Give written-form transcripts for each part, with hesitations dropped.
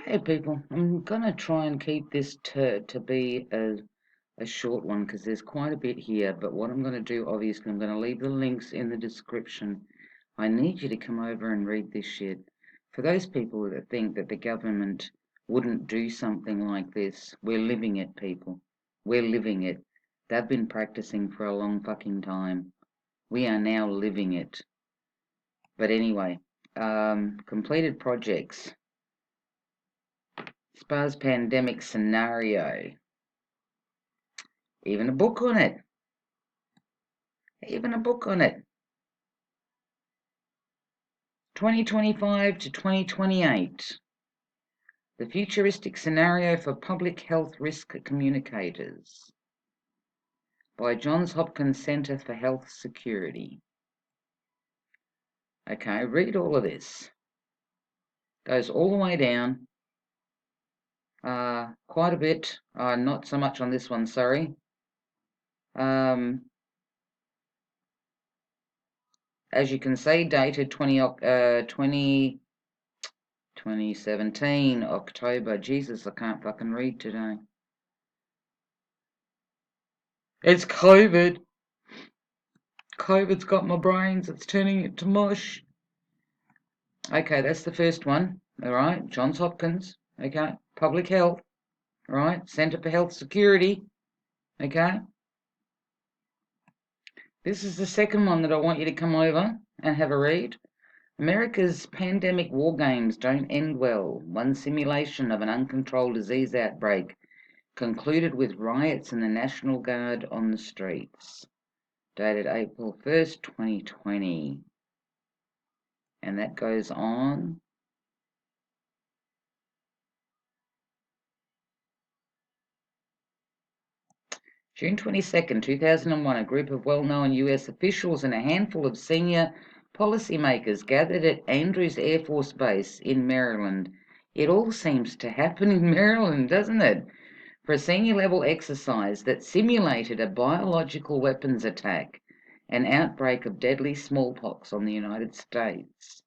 Hey people, I'm gonna try and keep this to be a short one because there's quite a bit here. But what I'm gonna do, obviously, I'm gonna leave the links in the description. I need you to come over and read this shit. For those people that think that the government wouldn't do something like this, we're living it, people. We're living it. They've been practicing for a long fucking time. We are now living it. But anyway, completed projects. SPA's pandemic scenario. Even a book on it. Even a book on it. 2025 to 2028. The futuristic scenario for public health risk communicators. By Johns Hopkins Center for Health Security. Okay, read all of this. Goes all the way down. Quite a bit. Not so much on this one, sorry. As you can see, dated 2017, October. Jesus, I can't fucking read today. It's COVID. COVID's got my brains. It's turning it to mush. Okay, that's the first one. All right, Johns Hopkins. Okay, public health. All right, Center for Health Security. Okay. This is the second one that I want you to come over and have a read. America's pandemic war games don't end well. One simulation of an uncontrolled disease outbreak concluded with riots and the National Guard on the streets. Dated April 1st, 2020. And that goes on. June 22nd, 2001, a group of well-known US officials and a handful of senior policymakers gathered at Andrews Air Force Base in Maryland. It all seems to happen in Maryland, doesn't it? For a senior-level exercise that simulated a biological weapons attack, an outbreak of deadly smallpox on the United States.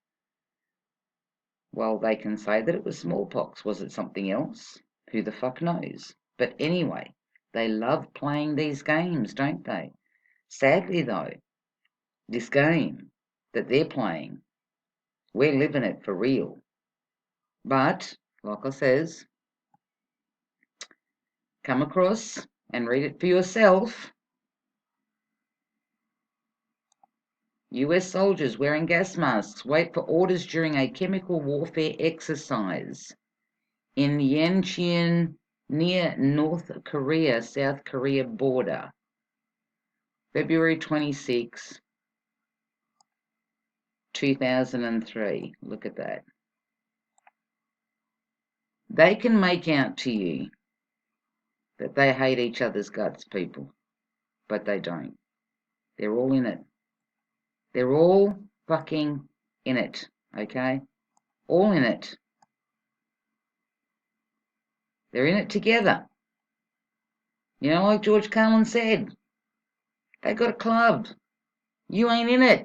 Well, they can say that it was smallpox. Was it something else? Who the fuck knows? But anyway, they love playing these games, don't they? Sadly, though, this game that they're playing, we're living it for real. But, like I says, come across and read it for yourself. US soldiers wearing gas masks wait for orders during a chemical warfare exercise in Yancheon near North Korea, South Korea border. February 26, 2003. Look at that. They can make out to you that they hate each other's guts, people, but they don't. They're all in it. They're all fucking in it, okay? All in it. They're in it together. You know, like George Carlin said, they got a club. You ain't in it.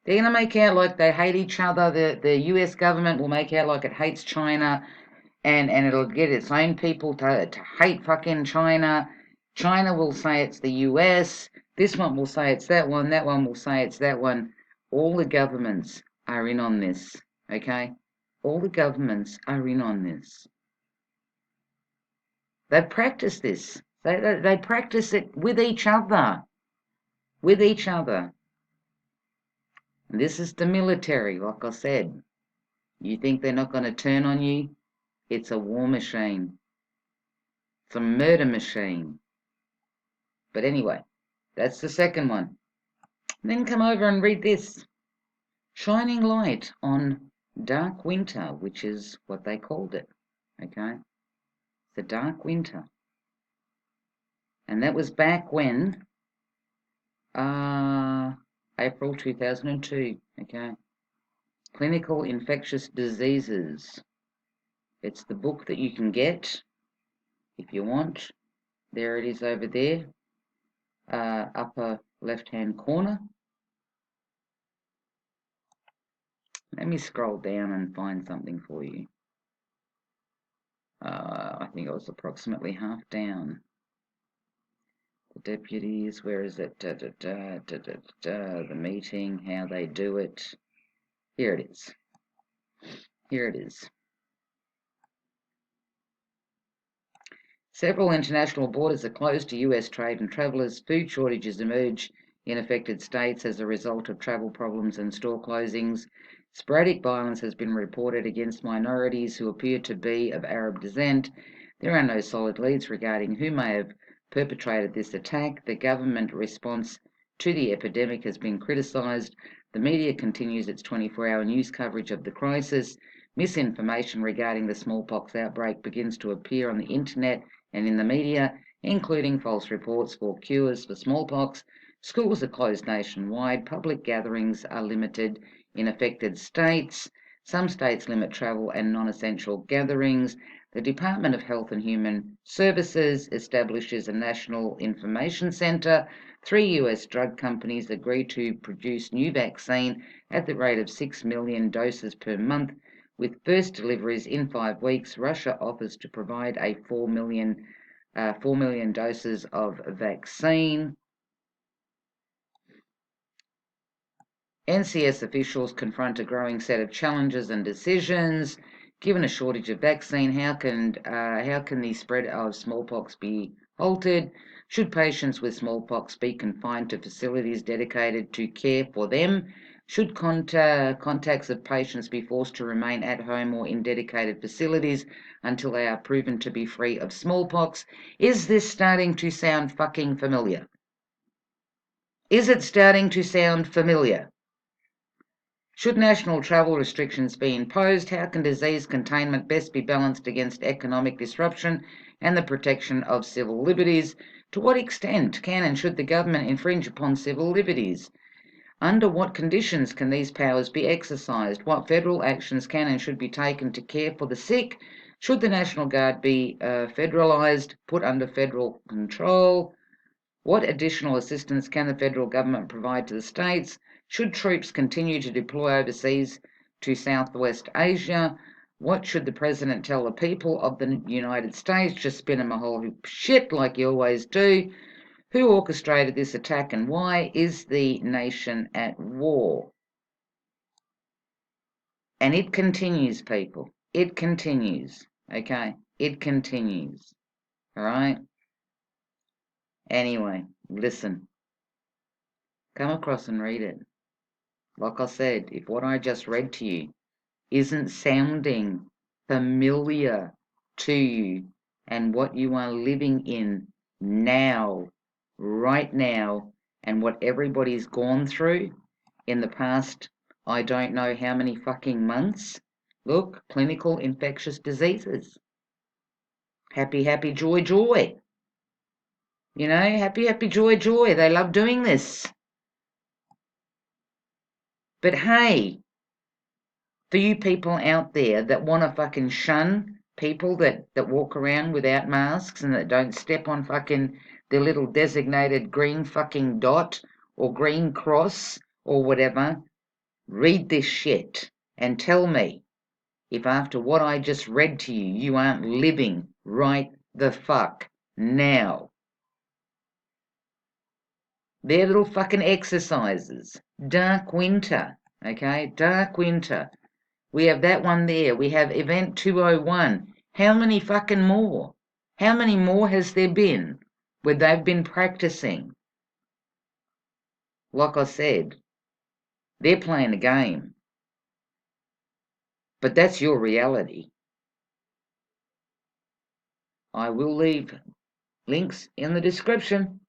They're going to make out like they hate each other. The US government will make out like it hates China, and it'll get its own people to hate fucking China. China will say it's the US. This one will say it's that one. That one will say it's that one. All the governments are in on this, okay? All the governments are in on this. They practice this. They practice it with each other. With each other. And this is the military, like I said. You think they're not going to turn on you? It's a war machine. It's a murder machine. But anyway, that's the second one. Then come over and read this. Shining light on dark winter, which is what they called it. Okay? The dark winter. And that was back when? April 2002. Okay? Clinical Infectious Diseases. It's the book that you can get if you want. There it is over there. Upper left-hand corner. Let me scroll down and find something for you. I think it was approximately half down. The deputies, where is it? The meeting, how they do it. Here it is. Here it is. Several international borders are closed to US trade and travellers. Food shortages emerge in affected states as a result of travel problems and store closings. Sporadic violence has been reported against minorities who appear to be of Arab descent. There are no solid leads regarding who may have perpetrated this attack. The government response to the epidemic has been criticised. The media continues its 24-hour news coverage of the crisis. Misinformation regarding the smallpox outbreak begins to appear on the internet and in the media, including false reports for cures for smallpox. Schools are closed nationwide. Public gatherings are limited in affected states. Some states limit travel and non-essential gatherings. The Department of Health and Human Services establishes a national information centre. 3 US drug companies agree to produce new vaccine at the rate of 6 million doses per month. With first deliveries in 5 weeks, Russia offers to provide a 4 million doses of vaccine. NCS officials confront a growing set of challenges and decisions. Given a shortage of vaccine, how can the spread of smallpox be halted? Should patients with smallpox be confined to facilities dedicated to care for them? Should contacts of patients be forced to remain at home or in dedicated facilities until they are proven to be free of smallpox? Is this starting to sound fucking familiar? Is it starting to sound familiar? Should national travel restrictions be imposed? How can disease containment best be balanced against economic disruption and the protection of civil liberties? To what extent can and should the government infringe upon civil liberties? Under what conditions can these powers be exercised? What federal actions can and should be taken to care for the sick? Should the National Guard be federalised, put under federal control? What additional assistance can the federal government provide to the states? Should troops continue to deploy overseas to Southwest Asia? What should the president tell the people of the United States? Just spin them a whole heap of shit like you always do. Who orchestrated this attack and why? Is the nation at war? And it continues, people. It continues. Okay? It continues. All right? Anyway, listen. Come across and read it. Like I said, if what I just read to you isn't sounding familiar to you and what you are living in now, right now, and what everybody's gone through in the past, I don't know how many fucking months. Look, clinical infectious diseases. Happy, happy, joy, joy. You know, happy, happy, joy, joy. They love doing this. But hey, for you people out there that want to fucking shun people that walk around without masks and that don't step on fucking their little designated green fucking dot or green cross or whatever, read this shit and tell me if after what I just read to you, you aren't living right the fuck now. They're little fucking exercises. Dark Winter, okay? Dark Winter. We have that one there. We have Event 201. How many fucking more? How many more has there been where they've been practicing? Like I said, they're playing a game. But that's your reality. I will leave links in the description.